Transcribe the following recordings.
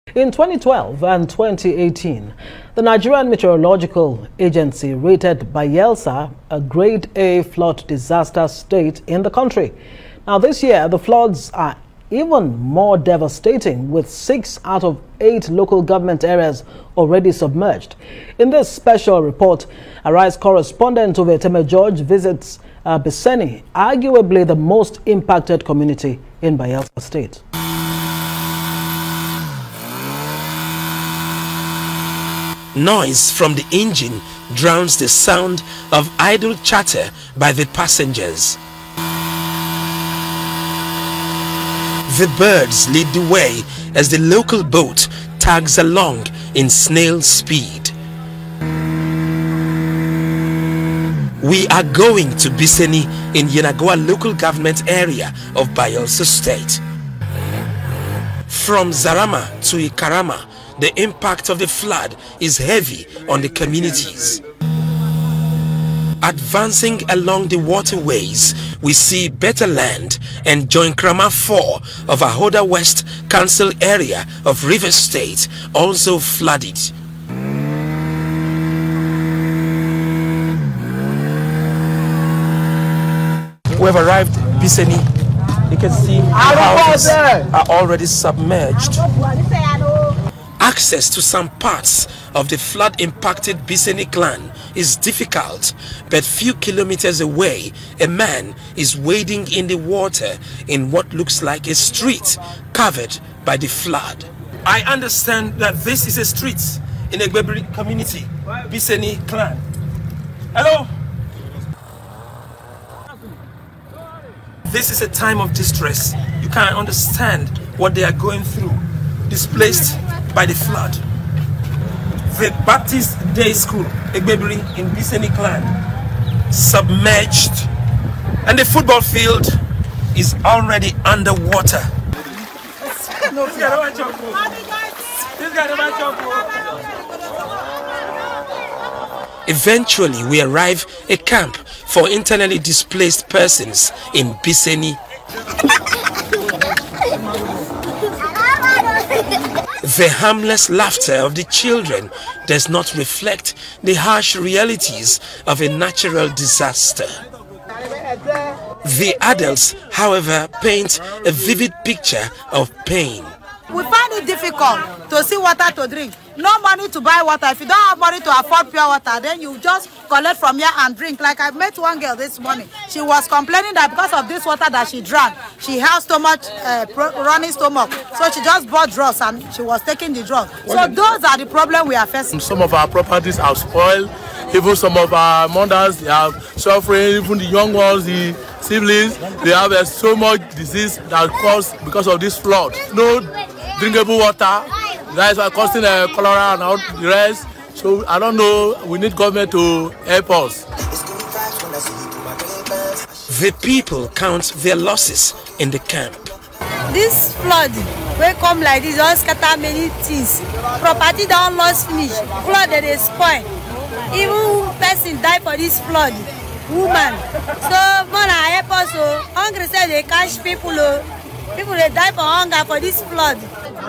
In 2012 and 2018, the Nigerian Meteorological Agency rated Bayelsa a Grade A flood disaster state in the country. Now this year, the floods are even more devastating, with 6 out of 8 local government areas already submerged. In this special report, Arise correspondent Oveteme George visits Biseni, arguably the most impacted community in Bayelsa State. Noise from the engine drowns the sound of idle chatter by the passengers. The birds lead the way as the local boat tags along in snail speed. We are going to Biseni in Yenagoa Local Government Area of Bayelsa State. From Zarama to Ikarama, the impact of the flood is heavy on the communities. Advancing along the waterways, we see Better Land and Joinkrama 4 of Ahoda West Council area of River State also flooded. We have arrived in Biseni. You can see houses are already submerged. Access to some parts of the flood-impacted Biseni clan is difficult, but few kilometers away, a man is wading in the water in what looks like a street covered by the flood. I understand that this is a street in a Gbebri community, Biseni clan. Hello? This is a time of distress. You can't understand what they are going through, displaced by the flood. The Baptist Day School, Egbebiri in Biseni clan, submerged, and the football field is already underwater. Eventually, we arrive at a camp for internally displaced persons in Biseni. The harmless laughter of the children does not reflect the harsh realities of a natural disaster. The adults, however, paint a vivid picture of pain. We find it difficult to see water to drink. No money to buy water. If you don't have money to afford pure water, then you just collect from here and drink. Like I met one girl this morning. She was complaining that because of this water that she drank, she has running stomach. So she just bought drugs and she was taking the drug. So those are the problems we are facing. Some of our properties are spoiled. Even some of our mothers, they are suffering. Even the young ones, the siblings, they have so much disease that caused because of this flood. No drinkable water. That is causing cholera and all the rest. So I don't know. We need government to help us. The people count their losses in the camp. This flood will come like this, don't scatter many things. Property don't lost finish. Flood they spoil. Even person die for this flood. Woman. So mona help us. Hungry say they catch people. People they die for hunger for this flood.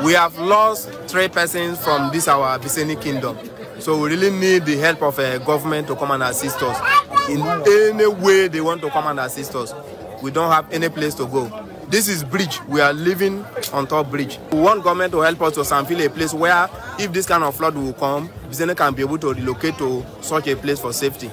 We have lost 3 persons from this our Biseni kingdom. So we really need the help of a government to come and assist us. In any way they want to come and assist us. We don't have any place to go. This is bridge. We are living on top bridge. We want government to help us to sample a place where if this kind of flood will come, Biseni can be able to relocate to such a place for safety.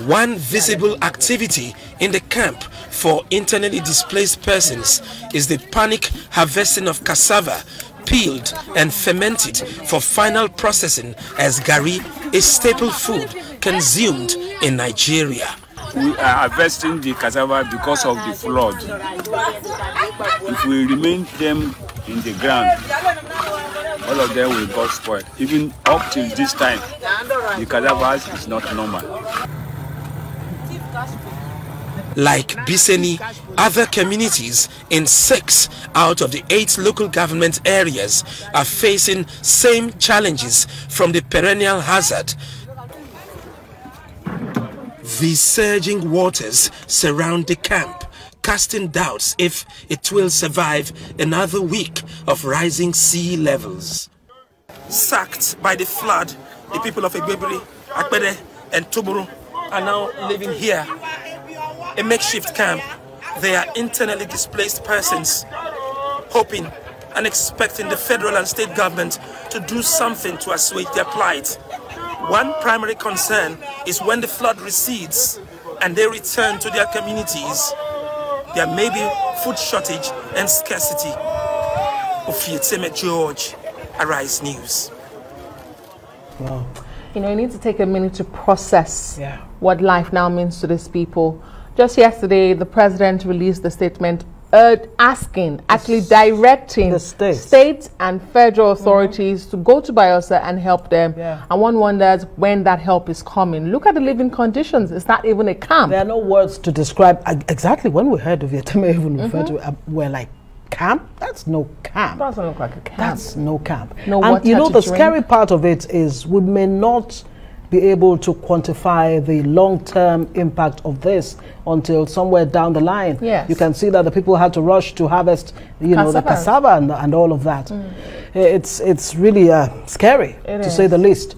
One visible activity in the camp for internally displaced persons is the panic harvesting of cassava, peeled and fermented for final processing as gari, a staple food consumed in Nigeria. We are harvesting the cassava because of the flood. If we remain them in the ground, all of them will get spoiled. Even up till this time, the cassava is not normal. Like Biseni, other communities in 6 out of the 8 local government areas are facing same challenges from the perennial hazard. The surging waters surround the camp, casting doubts if it will survive another week of rising sea levels. Sacked by the flood, the people of Egbebiri, Akpede, and Tuburu are now living here, a makeshift camp. They are internally displaced persons, hoping and expecting the federal and state government to do something to assuage their plight. One primary concern is when the flood recedes and they return to their communities, there may be food shortage and scarcity. Ofieteme George, Arise News. Wow. You know, you need to take a minute to process what life now means to these people. Just yesterday, the president released the statement asking, actually directing the state and federal authorities to go to Bayelsa and help them. And one wonders when that help is coming. Look at the living conditions. It's not even a camp. There are no words to describe exactly when we heard of it. Even referred to it, we're like, camp? That's no camp. Doesn't look like a camp. That's no camp. No and you know, the drink. scary part of it is we may not be able to quantify the long-term impact of this until somewhere down the line. Yes. You can see that the people had to rush to harvest, you know, the cassava and all of that. It's really scary, to say the least.